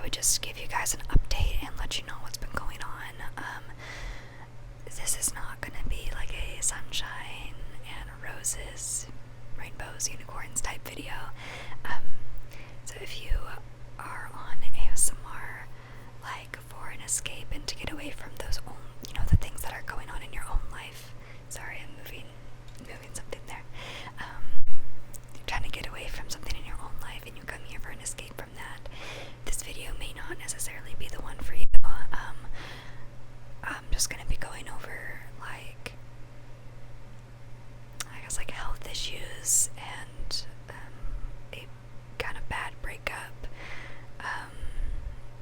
would just give you guys an update and let you know what's been going on. This is not going to be like a sunshine and roses, rainbows, unicorns type video. So if you are on ASMR, like for an escape and to get away from those the things that are going on in your own life. Sorry, I'm moving something there. You're trying to get away from something in your own life and you come here for an escape from that. This video may not necessarily be the one for you. I'm just going to be going over like health issues and a kind of bad breakup,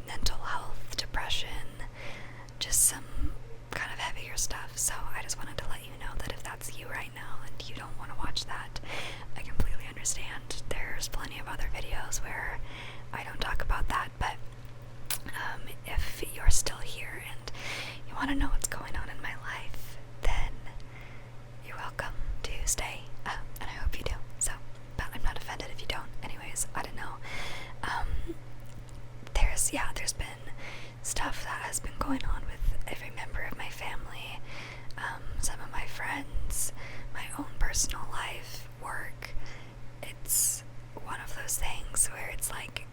mental health, depression, just some kind of heavier stuff. So I just wanted to let you know that if that's you right now and you don't want to watch that, I completely understand. There's plenty of other videos where I don't talk about that, but if you're still here and you want to know what's going on in my life, then you're welcome to stay, and I hope you do. So, but I'm not offended if you don't. Anyways, I don't know. There's been stuff that has been going on with every member of my family, some of my friends, my own personal life, work. It's one of those things where it's like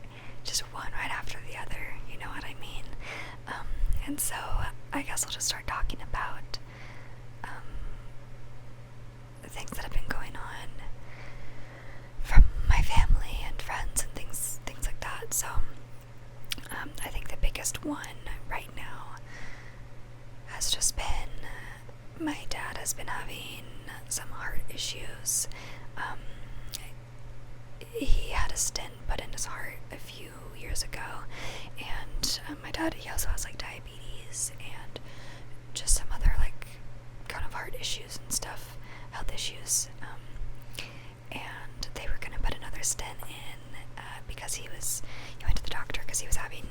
just one right after the other, you know what I mean? And so I guess I'll just start talking about the things that have been going on from my family and friends and things like that. So I think the biggest one right now has just been my dad has been having some heart issues. He had a stent put in his heart a few years ago, and my dad, he also has like diabetes and just some other like kind of heart issues and stuff, health issues, and they were gonna put another stent in because he went to the doctor because he was having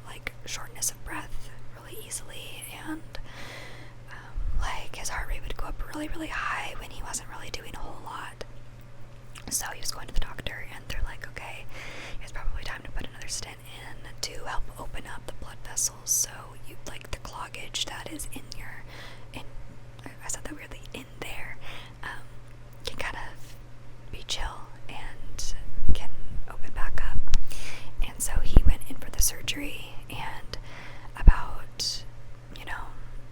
like shortness of breath really easily, and like his heart rate would go up really, really high when he wasn't really doing a whole lot. So he was going to the doctor, and they're like, okay, it's probably time to put another stent in to help open up the blood vessels, so you like the cloggage that is I said that weirdly, in there, can kind of be chill and can open back up. And so he went in for the surgery, and about,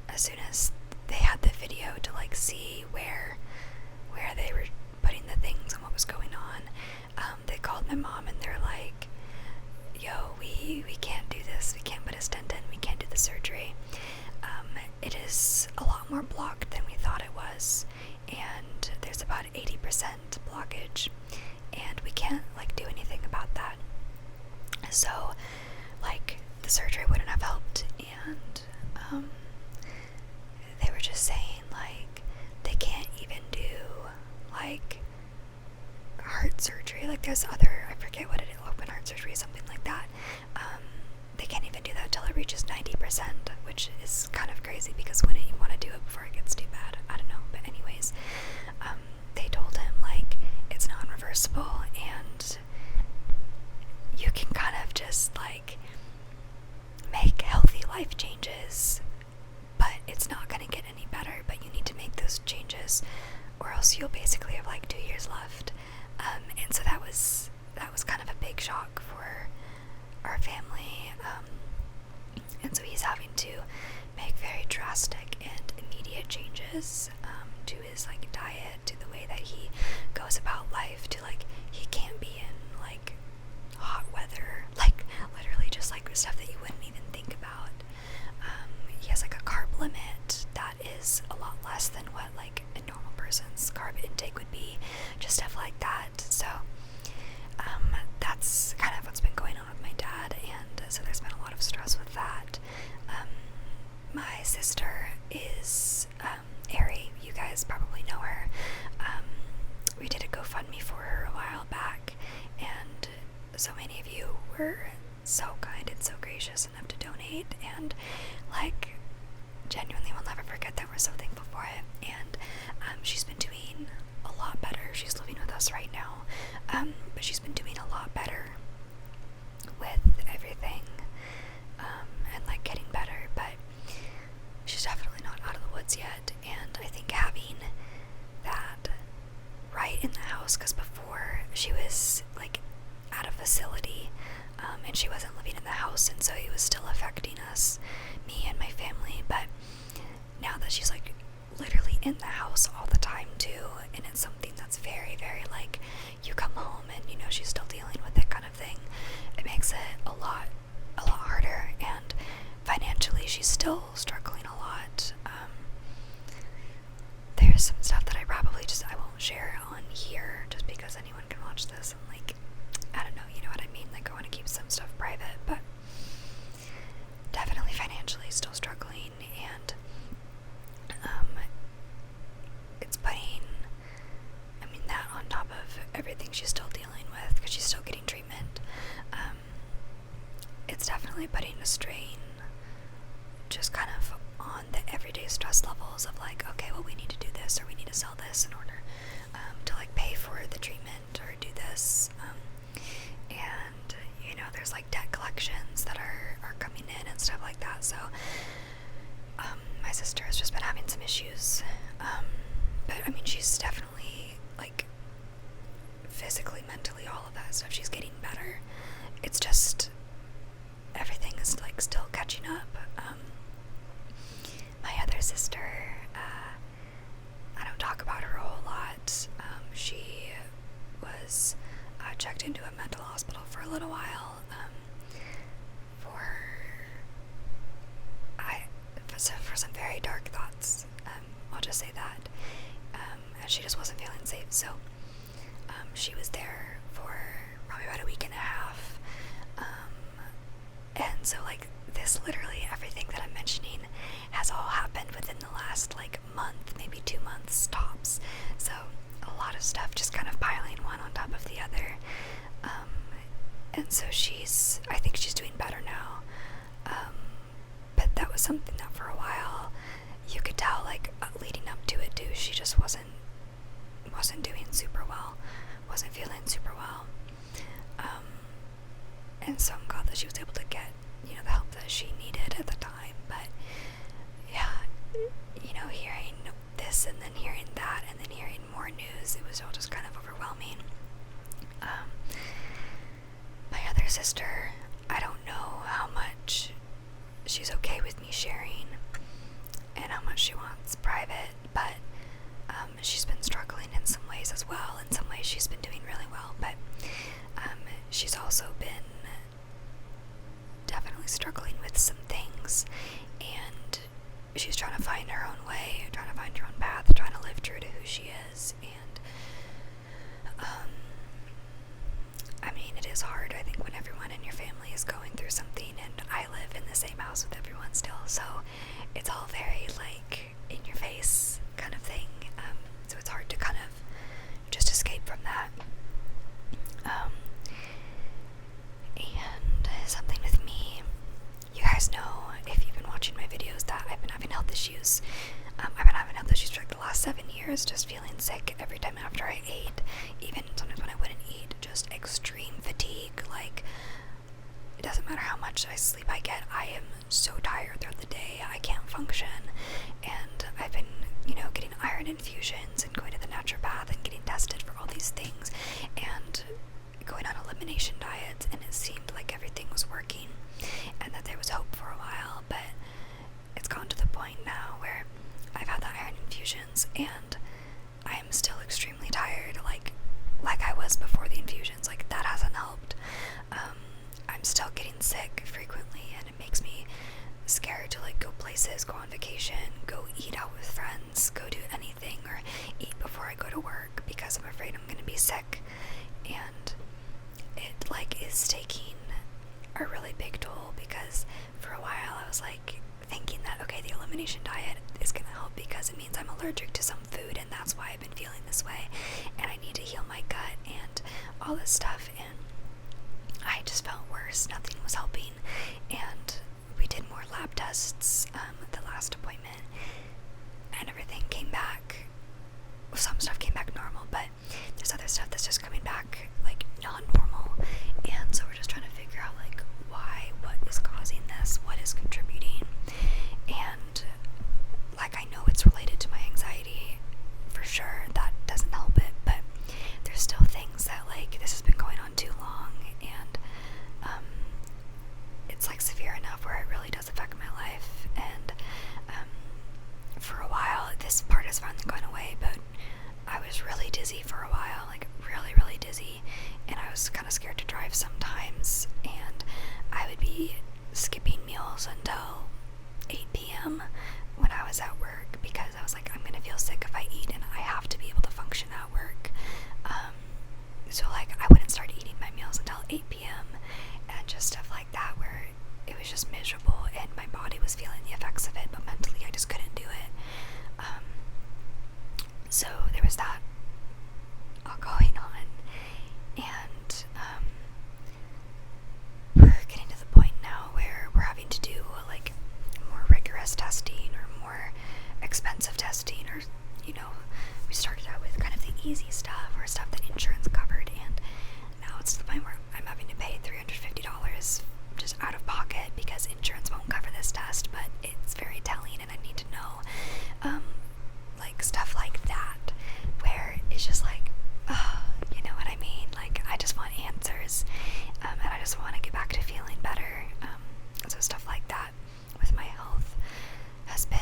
as soon as they had the video to like see where they were putting the things and what was going on, they called my mom and they're like, yo, we can't do this, we can't put a stent in, we can't do the surgery. It is a lot more blocked than we thought it was, and there's about 80% blockage, and we can't like do anything about that. So like the surgery wouldn't have helped, and they were just saying like they can't even do like heart surgery. Like there's other, I forget what it is, open heart surgery, something like that. They can't even do that till it reaches 90%, which is kind of crazy because wouldn't you want to do it before it gets too bad? I don't know, but anyways, they told him like it's non-reversible and you can kind of just like make healthy life changes, but it's not going to get any better, but you need to make those changes or else you'll basically have like 2 years left. And so that was kind of a big shock for our family, and so he's having to make very drastic and immediate changes to his like diet, to the way that he goes about life, to like he can't be in like hot weather, like literally just like stuff that you wouldn't even think about. He has like a carb limit that is a lot less than what like a normal person's carb intake would be, just stuff like that. So that's kind of what's been going on with my dad, and so there's been a lot of stress with that. My sister is Ari, you guys probably know her. We did a GoFundMe for her a while back, and so many of you were so kind and so gracious enough to donate, and like genuinely will never forget that. We're so thankful for it. And she's been doing a lot better. She's living with us right now, but she's been doing a lot better with everything she wasn't living in the house, and so it was still affecting us, me and my family. But now that she's like literally in the house all the time too, and it's something that's very, very like, you come home and you know she's still dealing with it kind of thing, it makes it a lot harder. And financially she's still struggling a lot. There's some stuff that I won't share on here just because anyone can watch this, and like, I don't know, you know what I mean, like I want to keep some stuff private. But definitely financially still struggling, and it's putting, that on top of everything she's still dealing with, because she's still getting treatment. It's definitely putting a strain just kind of on the everyday stress levels of like, okay, well, we need to do this, or we need to sell this in order to like pay for the treatment or do this. And you know, there's like debt collections that are coming in and stuff like that. So my sister has just been having some issues. But she's definitely like physically, mentally, all of that stuff, she's getting better. It's just everything is like still catching up. My other sister, I don't talk about her a whole lot. She was checked into a mental hospital for a little while for some very dark thoughts. I'll just say that. And she just wasn't feeling safe, so she was there for probably about a week and a half. And so like this, literally everything that I'm mentioning has all happened within the last like month, maybe 2 months tops. So a lot of stuff just kind of piling one on top of the other. And so I think she's doing better now. But that was something that for a while you could tell, like leading up to it too, she just wasn't doing super well, wasn't feeling super well. And so I'm glad that she was able to get, you know, the help that she needed at the time. But yeah, you know, hearing this and then hearing that and then hearing more news, it was all just kind of overwhelming. My other sister, I don't know how much she's okay with me sharing and how much she wants private, but she's been struggling in some ways as well. In some ways she's been doing really well, but she's also been definitely struggling with some things, and she's trying to find her own way, trying to find her own path, trying to live true to who she is. And it is hard, I think, when everyone in your family is going through something, and I live in the same house with everyone still, so it's all very like in your face kind of thing. So it's hard to kind of just escape from that. And something with me, you guys know, if you've been watching my videos, that I've been having health issues. I've been having health issues for like the last 7 years, just feeling sick every time after I ate, even sometimes when I wouldn't eat, just extreme fatigue. Like, it doesn't matter how much sleep I get, I am so tired throughout the day, I can't function. And I've been, you know, getting iron infusions and going to the naturopath and getting tested for all these things and going on elimination diets, and it seemed like everything was working and that there was hope for a while. But it's gotten to the point now where I've had the iron infusions and I am still extremely tired, like I was before the infusions. Like, that hasn't helped. I'm still getting sick frequently, and it makes me scared to like go places, go on vacation, go eat out with friends, go do anything, or eat before I go to work, because I'm afraid I'm gonna be sick. And it like is taking a really big toll, because for a while I was like thinking that, okay, the elimination diet is gonna help because it means I'm allergic to some food, and that's why I've been feeling this way, and I need to heal my gut and all this stuff. And I just felt worse. Nothing was helping. And we did more lab tests at the last appointment, and everything came back. Some stuff came back normal, but there's other stuff that's just coming back like not normal. And so we're just trying to figure out like why, what is causing this, what is contributing. And like, I know it's related to my anxiety for sure, that doesn't help it, but there's still things that like, this has been going on too long, and enough where it really does affect my life, and for a while, this part has finally gone away, but I was really dizzy for a while, like really, really dizzy, and I was kind of scared to drive sometimes, and I would be skipping meals until 8 p.m. when I was at work, because I was like, I'm gonna feel sick if I eat, and I have to be able to function at work. So like, I wouldn't start eating my meals until 8 p.m. and just stuff like that, where it was just miserable, and my body was feeling the effects of it, but mentally I just couldn't do it. So there was that all going on, and we're getting to the point now where we're having to do like more rigorous testing or more expensive testing, or we started out with kind of the easy stuff or stuff that insurance covered, and now it's to the point where I'm having to pay $350 just out of pocket because insurance won't cover this test. But it's very telling, and I need to know like stuff like that, where it's just like, oh, you know what I mean? Like, I just want answers, and I just want to get back to feeling better. So stuff like that with my health has been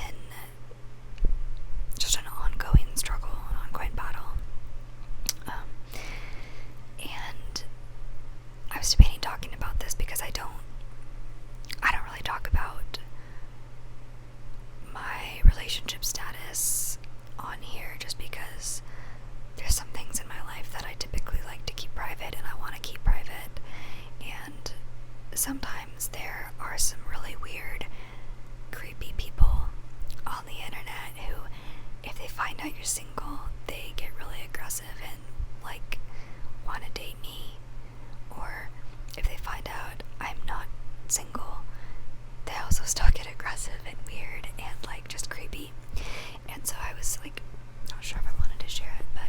just an ongoing struggle, an ongoing battle. And I was debating talking about this because I don't really talk about my relationship status on here, just because there's some things in my life that I typically like to keep private, and I want to keep private. And sometimes there are some really weird, creepy people on the internet who, if they find out you're single, they get really aggressive and like want to date me. Or if they find out I'm not single, they also still get aggressive and weird and like just creepy. And so I was like, not sure if I wanted to share it, but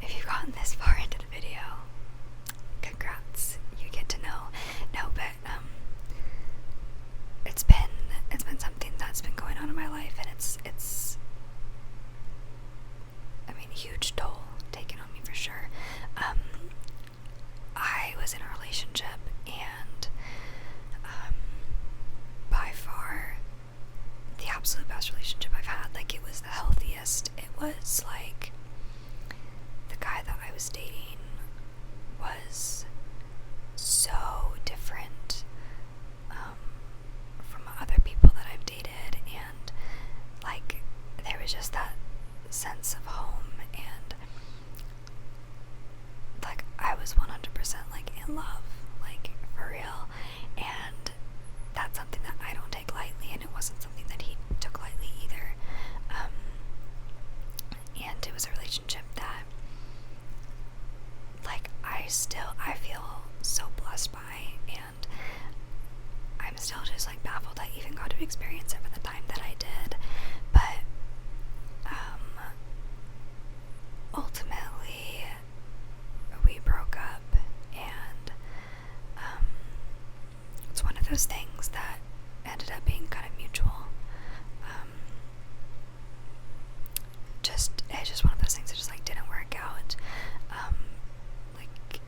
if you've gotten this far into the video, congrats, you get to know. No, but it's been something that's been going on in my life, and it's I mean, huge toll taken on me for sure. I was in a relationship, and by far the absolute best relationship I've had. Like, it was the healthiest. It was like, the guy that I was dating was so different from other people that I've dated, and like, there was just that sense of home, and like, I was 100% like in love, like for real. And that's something that I don't take lightly, and it wasn't something that he took lightly either. And it was a relationship that like I feel so blessed by, and I'm still just like baffled I even got to experience it for the time that I did. But ultimately we broke up, and it's one of those things that ended up being kind of mutual. It's just one of those things that just like didn't work out. Like,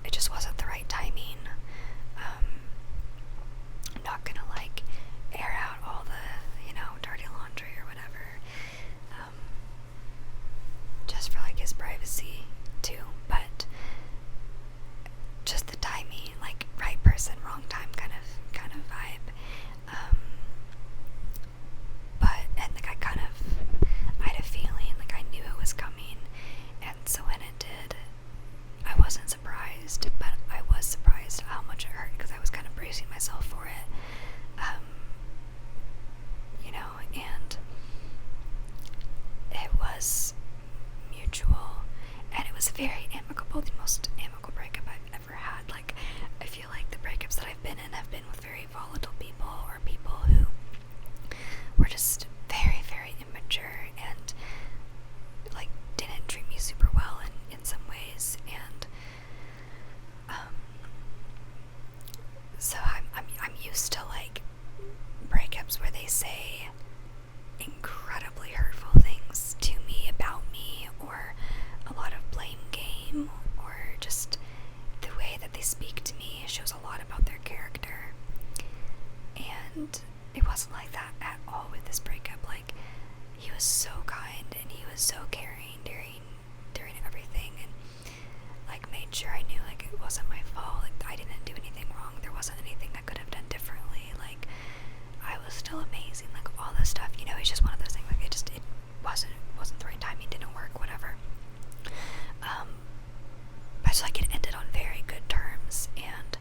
it just wasn't the right timing. I'm not gonna like air out all the dirty laundry or whatever, just for like his privacy too. But just the timing, like right person, wrong time kind of vibe. But like I had a feeling, like I knew it was coming, and so when it did, I wasn't surprised, but I was surprised at how much it hurt, because I was kind of bracing myself for it. And it was mutual, and it was very amicable, the most amicable breakup I've ever had. Like, I feel like the breakups that I've been in have been with very volatile people, or people who were just very, very immature and like didn't treat me super well in some ways. And so I'm used to like breakups where they say incredibly hurtful things to me about me, or a lot of blame game, or just And it wasn't like that at all with this breakup. Like, he was so kind and he was so caring during everything, and like made sure I knew like it wasn't my fault. Like, I didn't do anything wrong. There wasn't anything I could have done differently. Like, I was still amazing. Like, all this stuff, you know, it's just one of those things. Like, it wasn't the right timing. Didn't work. Whatever. But like, it ended on very good terms, and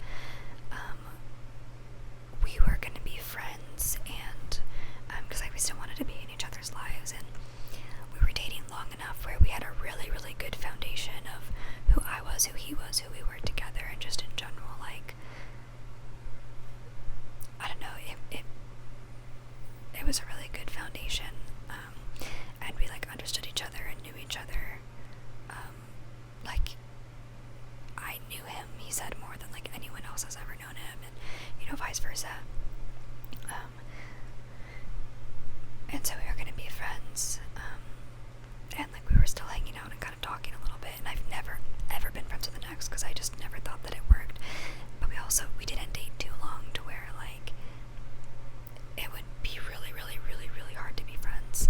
we were gonna be friends, and because like we still wanted to be in each other's lives, and we were dating long enough where we had a really, really good foundation of who I was, who he was, who we were together, and just in general, like, I don't know, it was a really good foundation, and we like understood each other and knew each other. Like, I knew him, he said, more than like anyone else has ever known him, and you know, vice versa. And so we were gonna be friends, and like we were still hanging out and kind of talking a little bit, and I've never ever been friends with an ex because I just never thought that it worked. But we didn't date too long to where like it would be really, really, really, really hard to be friends.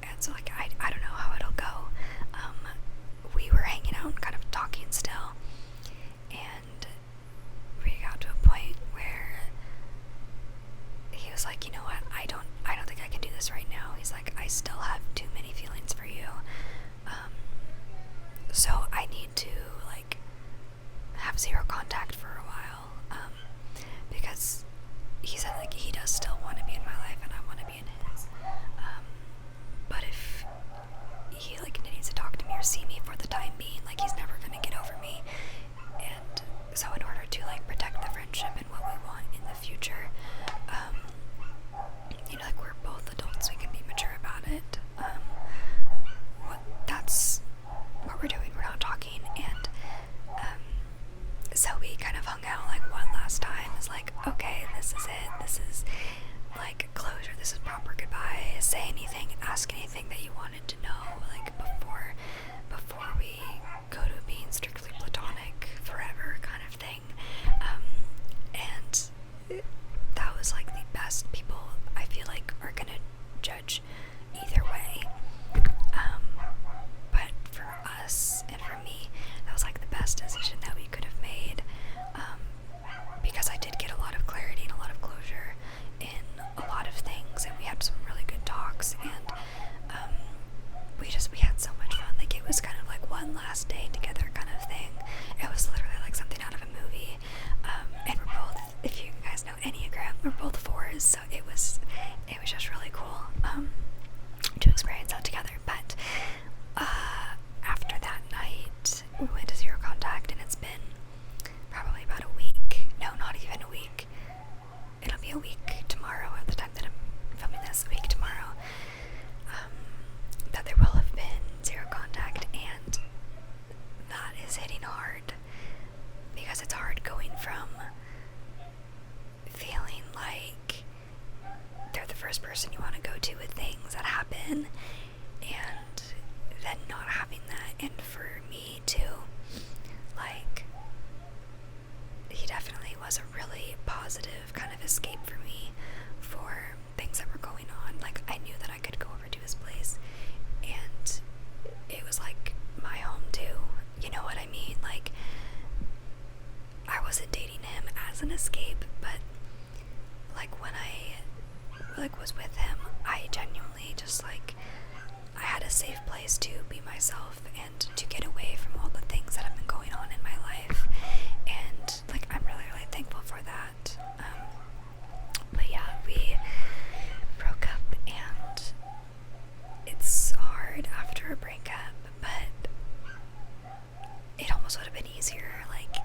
And so like I don't know how it'll go. We were hanging out and kind of talking still, and we got to a point where he was like, you know what, I don't think I can do this right now. He's like, I still have too many feelings for you, so I need to like have zero contact for a while, because he said like he does still want to be in my life and I want to be in his, but if he like needs to talk to me or see me for the time being, like he's never gonna get over me. And so in order to like protect the friendship and what we want in the future, you know, like we're both adults, we can be mature about it. That's what we're doing. We're not talking, and so we kind of hung out like one last time. It's like, okay, this is it. This is like closure. This is proper goodbye. Say anything, ask anything that you wanted to know, like before we go to being strictly platonic forever kind of thing. And that was like the best. People, I feel like, are gonna judge either way. But for us and for me, that was like the best decision that we could have made, because I did get a lot of clarity and a lot of closure in a lot of things, and we had some really good talks, and we had so much fun. Like, it was kind of like one last day together kind of thing. It was literally like something out of a movie, and we're both, if you guys know Enneagram, we're both 4s, so it was just really cool to experience that together. But after that night, we went to zero contact, and it's been probably about a week. No, not even a week. It'll be a week tomorrow at the time that I'm filming this, a week tomorrow, that there will have been zero contact, and that is hitting hard, because it's hard going from feeling like they're the first person you want to go to with things that happen, and then not having that. And for me too, like, he definitely was a really positive kind of escape for me for things that were going on. Like, I knew that I could go over to his place, and it was like my home too, you know what I mean? Like, I wasn't dating him as an escape, but like when I like was with him, I genuinely just like, I had a safe place to be myself and to get away from all the things that have been going on in my life, and like I'm really, really thankful for that. But yeah, we broke up, and it's hard after a breakup, but it almost would have been easier like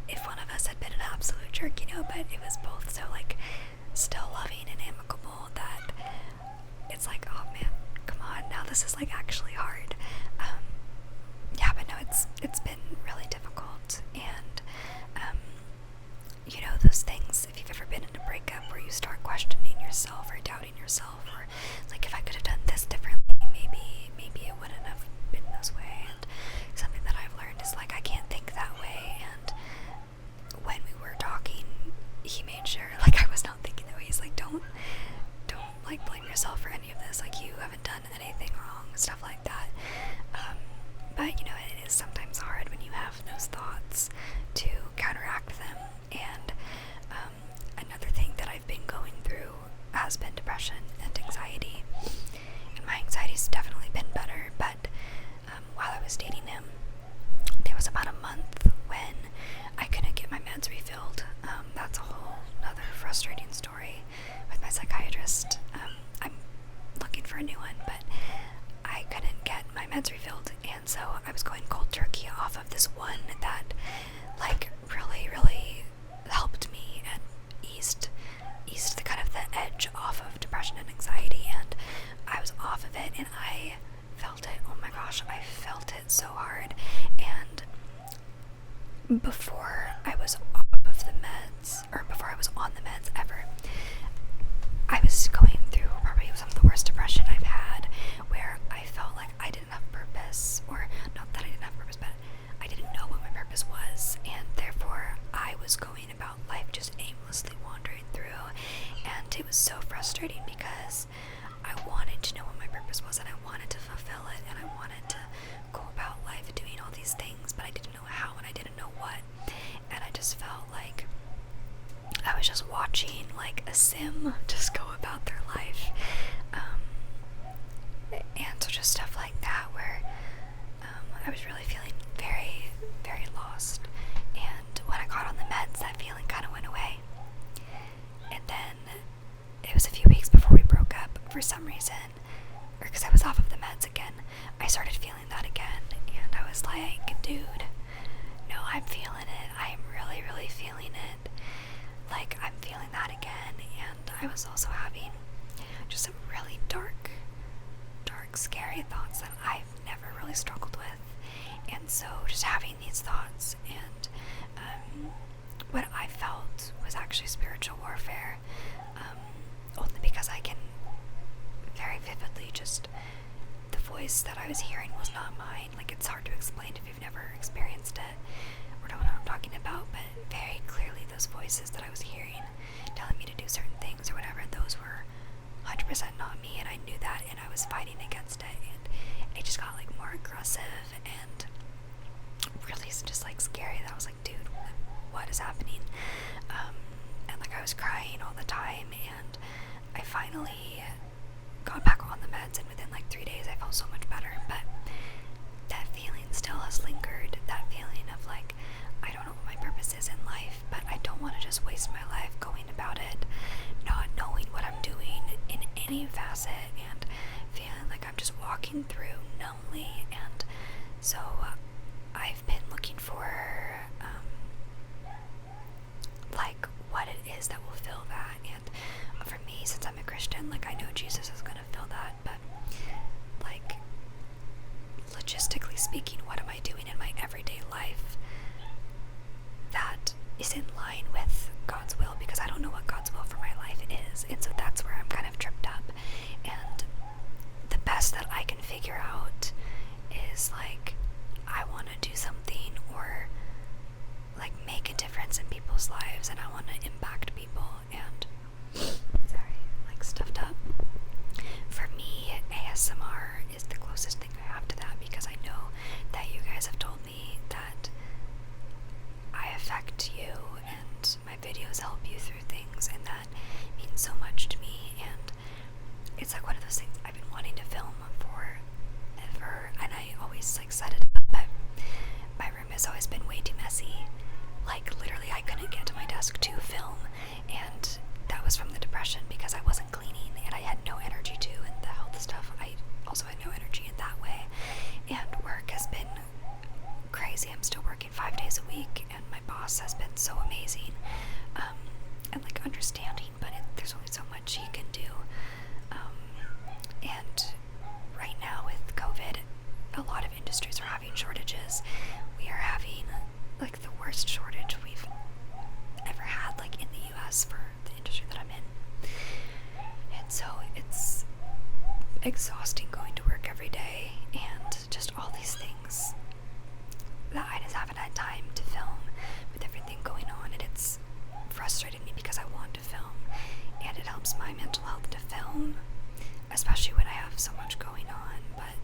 if one of us had been an absolute jerk, you know. But it was both so like still loving and amicable that it's like, oh man, come on, now this is like actually hard. Yeah, but no, it's been really difficult, and you know, those things, if you've ever been in a breakup where you start questioning yourself or doubting yourself, or like, if I could have done this differently, maybe it wouldn't have been this way. And something that I've learned is like, I can't think that way. And when we were talking, he made sure like I was month when I couldn't get my meds refilled. That's a whole other frustrating story with my psychiatrist. I'm looking for a new one, but I couldn't get my meds refilled, and so I was going cold turkey off of this one that like really helped me and eased the kind of the edge off of depression and anxiety, and I was off of it and I felt it. Oh my gosh, I felt it so hard. And before I was off of the meds, or before I was on the meds ever, I was going through probably some of the worst depression I've had, where I felt like I didn't have purpose, or not that I didn't have purpose, but I didn't know what my purpose was, and therefore I was going about life just aimlessly wandering through, and it was so frustrating because I wanted to know what my purpose was, and I wanted to fulfill it, and I wanted to go about life doing all these things, but I didn't know how, and I didn't know what, and I just felt like I was just watching like a sim just go about their life, and so just stuff like that, where I was really feeling very lost. And when I got on the meds, that feeling kind of went away, and then it was a few weeks before we broke up, for some reason, or because I was off of the meds again, I started feeling that again, and I was like, dude, no, I'm feeling it. I'm really feeling it. Like, I'm feeling that again. And I was also having just some really dark, scary thoughts that I've never really struggled with. And so just having these thoughts, and what I felt was actually spiritual warfare, only because I can very vividly just, the voice that I was hearing was not mine. Like, it's hard to explain if you've never experienced it or don't know what I'm talking about, but very clearly those voices that I was hearing telling me to do certain things or whatever, those were 100% not me, and I knew that, and I was fighting against it, and it just got like more aggressive and really just like scary. That I was like, dude, what is happening? And like I was crying all the time, and I finally got back on the meds, and within like 3 days I felt so much better. But that feeling still has lingered, that feeling of like, I don't know what my purpose is in life, but I don't want to just waste my life going about it not knowing what I'm doing in any facet, and feeling like I'm just walking through numbly. And so I've been looking for like what it is that will fill that, and for me, since I'm a Christian, like I know Jesus is gonna fill that, but like logistically speaking, what am I doing in my everyday life that is in line with God's will? Because I don't know what God's will for my life is, and so that's where I'm kind of tripped up. And the best that I can figure out is like, I want to do something, or like make a difference in people's lives, and I want to impact people, and sorry, like stuffed up. For me, ASMR is the closest thing I have to that, because I know that you guys have told me that I affect you, and my videos help you through things, and that means so much to me. And it's like one of those things I've been wanting to film forever, and I always like set it up, but my room has always been way too messy. Like literally I couldn't get to my desk to film, and that was from the depression, because I wasn't cleaning and I had no energy to, and the health stuff, I also had no energy in that way. And work has been crazy. I'm still working 5 days a week, and my boss has been so amazing, and like understanding, but there's only so much he can do. And right now with COVID, a lot of industries are having shortages. We are having like the worst shortage we've ever had, like in the US, for the industry that I'm in. And so it's exhausting going to work every day, and just all these things that I just haven't had time to film with everything going on, and it's frustrated me because I want to film, and it helps my mental health to film, especially when I have so much going on. But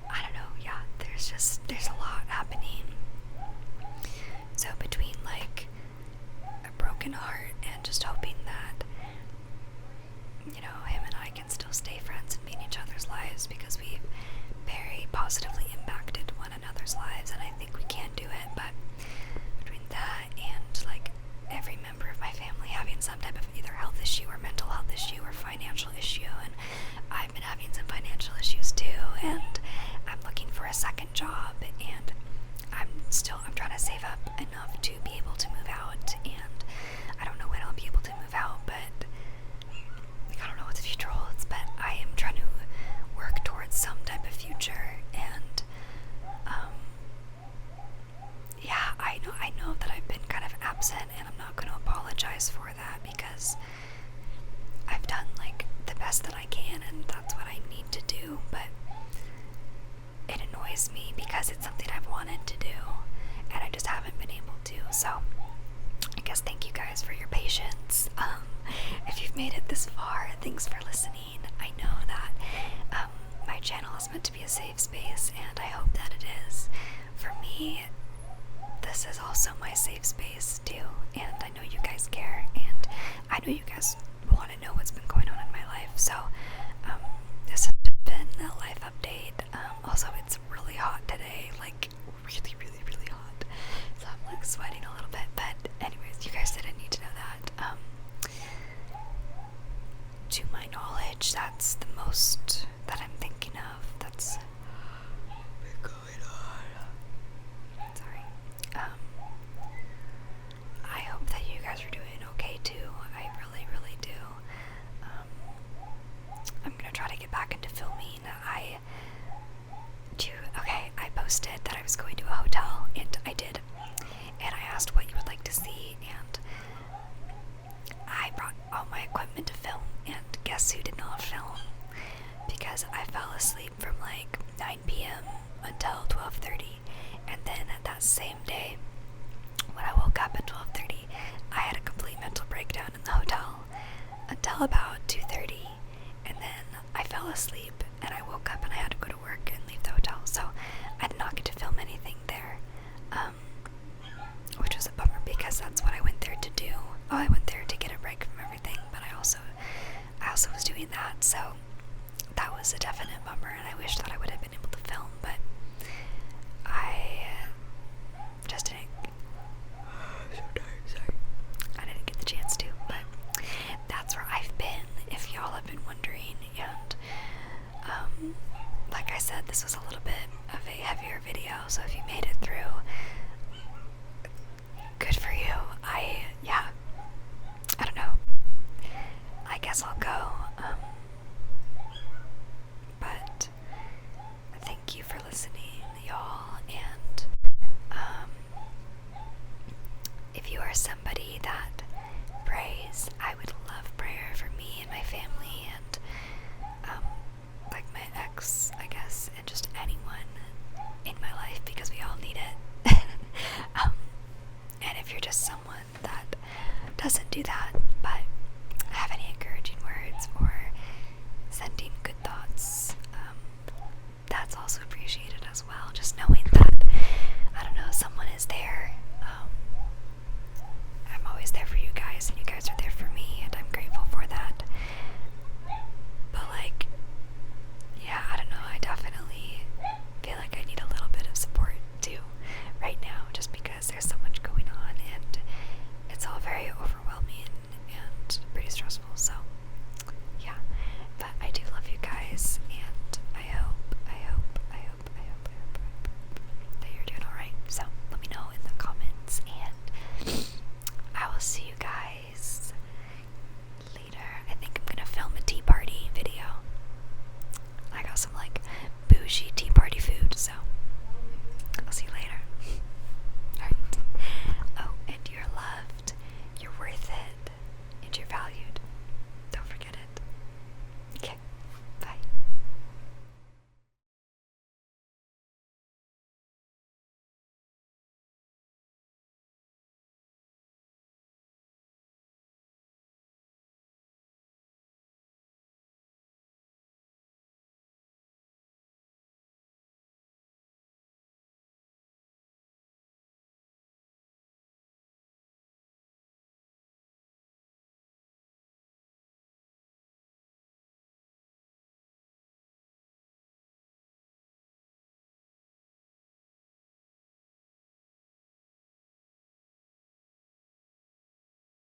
I don't know, yeah, there's a lot happening. So between like a broken heart and just hoping that, you know, him and I can still stay friends and be in each other's lives, because we've very positively impacted one another's lives, and I think we can up enough to be able to move out, and I don't know when I'll be able to move out, but I don't know what the future holds, but I am trying to work towards some type of future, and yeah, I know that I've been kind of absent, and I'm not going to apologize for that, because I've done like the best that I can, and that's what I need to do, but it annoys me because it's something I've wanted to do, and I just haven't been able to. So I guess thank you guys for your patience. If you've made it this far, thanks for listening. I know that my channel is meant to be a safe space, and I hope that it is. For me, this is also my safe space too, and I know you guys care, and I know you guys want to know what's been going on in my life. So this has been a life update. Also, it's really hot today, like really, really, really hot, so I'm like sweating a little bit, but anyways, you guys didn't need to know that. To my knowledge, that's the most that I'm thinking of that's been going on. Sorry. I hope that you guys are doing okay too. I really, really do. I'm gonna try to get back into filming. I posted that I was going to a hotel, and I did. And I asked what you would like to see, and I brought all my equipment to film, and guess who did not film? Because I fell asleep from like 9 p.m. until 12:30, and then that same day, when I woke up at 12:30, I had a complete mental breakdown in the hotel until about 2:30, and then I fell asleep, and I woke up and I had to go to work and leave the hotel, so I did not get to film anything there, which was a bummer because that's what I went there to do. Oh, I went there to get a break from everything, but I also was doing that, so that was a definite bummer, and I wish that I would have been able to film, but I just didn't. So tired, sorry. I didn't get the chance to, but that's where I've been, if y'all have been wondering, and like I said, this was a little bit of a heavier video, so if you made